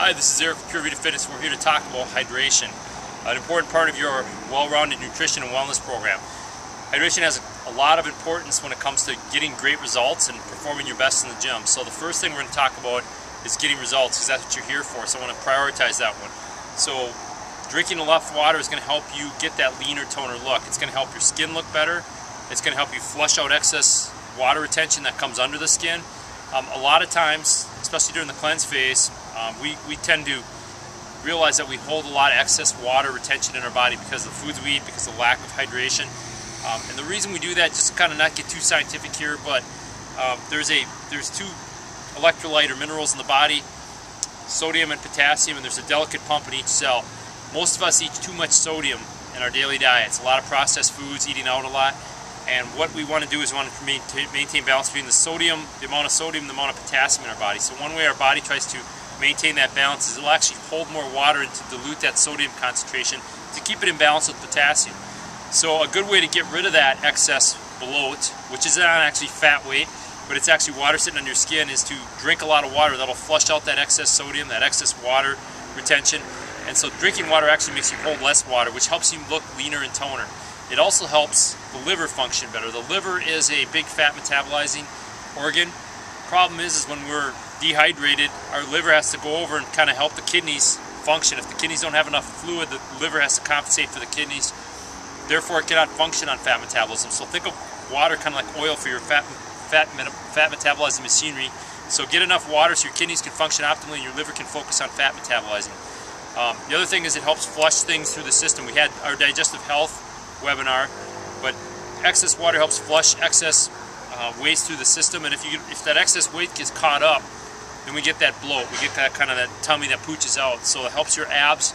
Hi, this is Eric from Puravida Fitness. We're here to talk about hydration, an important part of your well-rounded nutrition and wellness program. Hydration has a lot of importance when it comes to getting great results and performing your best in the gym. So the first thing we're going to talk about is getting results, because that's what you're here for. So I want to prioritize that one. So drinking enough water is going to help you get that leaner, toner look. It's going to help your skin look better. It's going to help you flush out excess water retention that comes under the skin. A lot of times, especially during the cleanse phase, we tend to realize that we hold a lot of excess water retention in our body because of the foods we eat, because of the lack of hydration. And the reason we do that, just to kind of not get too scientific here, but there's two electrolyte or minerals in the body, sodium and potassium, and there's a delicate pump in each cell. Most of us eat too much sodium in our daily diets, a lot of processed foods, eating out a lot. And what we want to do is we want to maintain balance between the sodium, the amount of sodium, and the amount of potassium in our body. So one way our body tries to maintain that balance is it'll actually hold more water and to dilute that sodium concentration to keep it in balance with potassium. So a good way to get rid of that excess bloat, which is not actually fat weight, but it's actually water sitting on your skin, is to drink a lot of water. That'll flush out that excess sodium, that excess water retention. And so drinking water actually makes you hold less water, which helps you look leaner and toner. It also helps the liver function better. The liver is a big fat metabolizing organ. Problem is when we're dehydrated, our liver has to go over and kind of help the kidneys function. If the kidneys don't have enough fluid, the liver has to compensate for the kidneys. Therefore, it cannot function on fat metabolism. So think of water kind of like oil for your fat metabolizing machinery. So get enough water so your kidneys can function optimally and your liver can focus on fat metabolizing. The other thing is it helps flush things through the system. We had our digestive health webinar, but excess water helps flush excess waste through the system, and if that excess weight gets caught up, then we get that bloat, we get that kind of that tummy that pooches out. So it helps your abs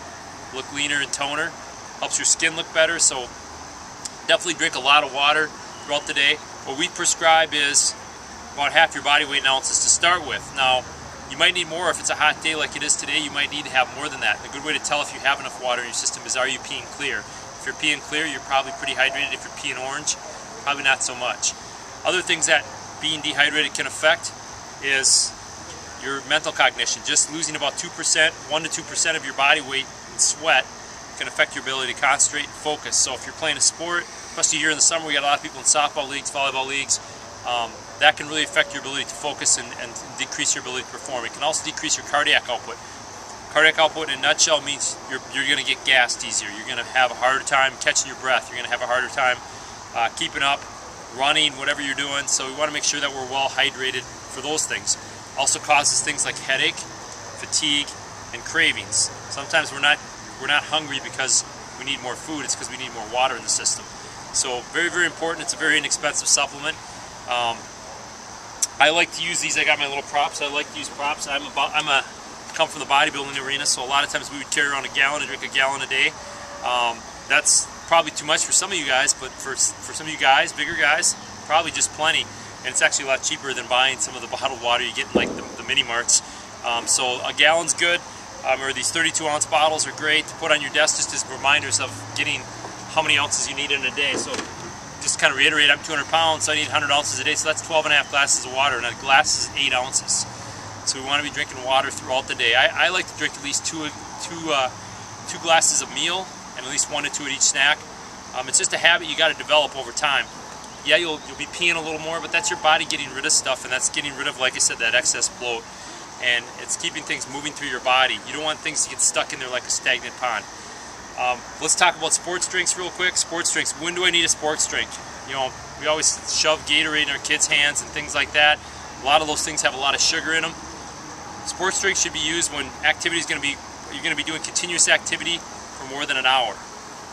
look leaner and toner, helps your skin look better. So definitely drink a lot of water throughout the day. What we prescribe is about half your body weight in ounces to start with. Now you might need more if it's a hot day like it is today. You might need to have more than that. A good way to tell if you have enough water in your system is, are you peeing clear? If you're peeing clear, you're probably pretty hydrated. If you're peeing orange, probably not so much. Other things that being dehydrated can affect is your mental cognition. Just losing about 2%, 1 to 2% of your body weight in sweat can affect your ability to concentrate and focus. So if you're playing a sport, especially here in the summer, we got a lot of people in softball leagues, volleyball leagues, that can really affect your ability to focus and decrease your ability to perform. It can also decrease your cardiac output. Cardiac output in a nutshell means you're going to get gassed easier. You're going to have a harder time catching your breath. You're going to have a harder time keeping up, running, whatever you're doing. So we want to make sure that we're well hydrated for those things. Also causes things like headache, fatigue, and cravings. Sometimes we're not hungry because we need more food. It's because we need more water in the system. So very, very important. It's a very inexpensive supplement. I like to use these. I got my little props. I like to use props. Come from the bodybuilding arena, so a lot of times we would carry around a gallon and drink a gallon a day. That's probably too much for some of you guys, but for some of you guys, bigger guys, probably just plenty. And it's actually a lot cheaper than buying some of the bottled water you get in like the mini marts. So a gallon's good, or these 32-ounce bottles are great to put on your desk just as reminders of getting how many ounces you need in a day. So just kind of reiterate, I'm 200 pounds, so I need 100 ounces a day, so that's 12.5 glasses of water, and a glass is 8 ounces. So we want to be drinking water throughout the day. I like to drink at least two glasses of meal and at least 1 to 2 at each snack. It's just a habit you got to develop over time. Yeah, you'll be peeing a little more, but that's your body getting rid of stuff, and that's getting rid of, like I said, that excess bloat. And it's keeping things moving through your body. You don't want things to get stuck in there like a stagnant pond. Let's talk about sports drinks real quick. Sports drinks. When do I need a sports drink? You know, we always shove Gatorade in our kids' hands and things like that. A lot of those things have a lot of sugar in them. Sports drinks should be used when you're going to be doing continuous activity for more than an hour.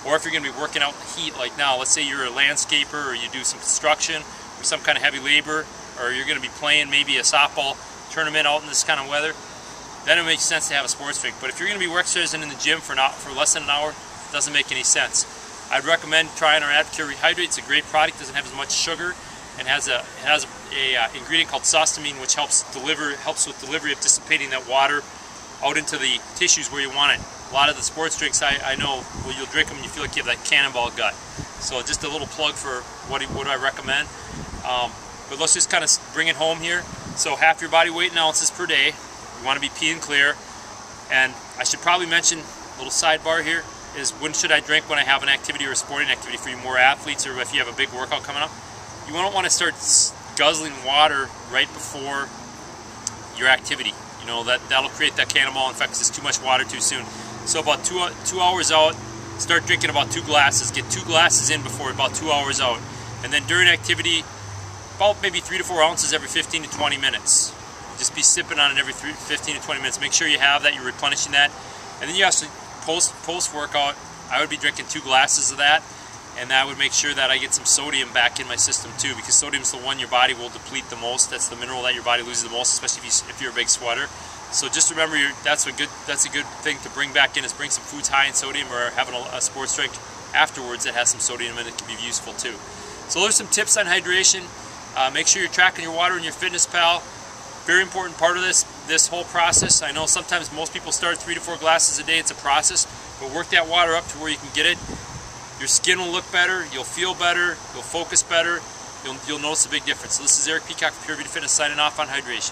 Or if you're going to be working out in the heat like now, let's say you're a landscaper or you do some construction or some kind of heavy labor, or you're going to be playing maybe a softball tournament out in this kind of weather, then it makes sense to have a sports drink. But if you're going to be exercising in the gym for less than an hour, it doesn't make any sense. I'd recommend trying our Advocare Rehydrate. It's a great product, doesn't have as much sugar, and has a ingredient called sostamine, which helps with delivery of dissipating that water out into the tissues where you want it. A lot of the sports drinks I know, well, you'll drink them and you feel like you have that cannonball gut. So just a little plug for what I recommend. But let's just kind of bring it home here. So half your body weight in ounces per day. You want to be peeing clear. And I should probably mention, a little sidebar here, is when should I drink? When I have an activity or a sporting activity. For you more athletes, or if you have a big workout coming up, you don't want to start guzzling water right before your activity. You know, that'll create that cannonball effect because it's too much water too soon. So about two hours out, start drinking about 2 glasses. Get 2 glasses in before about 2 hours out. And then during activity, about maybe 3 to 4 ounces every 15 to 20 minutes. Just be sipping on it every 15 to 20 minutes. Make sure you have that, you're replenishing that. And then you actually, post-workout, I would be drinking 2 glasses of that. And that would make sure that I get some sodium back in my system too, because sodium is the one your body will deplete the most. That's the mineral that your body loses the most, especially if you're a big sweater. So just remember, that's a good thing to bring back in, is bring some foods high in sodium, or having a sports drink afterwards that has some sodium in it can be useful too. So those are some tips on hydration. Make sure you're tracking your water in your FitnessPal. Very important part of this whole process. I know sometimes most people start 3 to 4 glasses a day. It's a process, but work that water up to where you can get it. Your skin will look better, you'll feel better, you'll focus better, you'll notice a big difference. So this is Eric Peacock from Puravida Fitness signing off on hydration.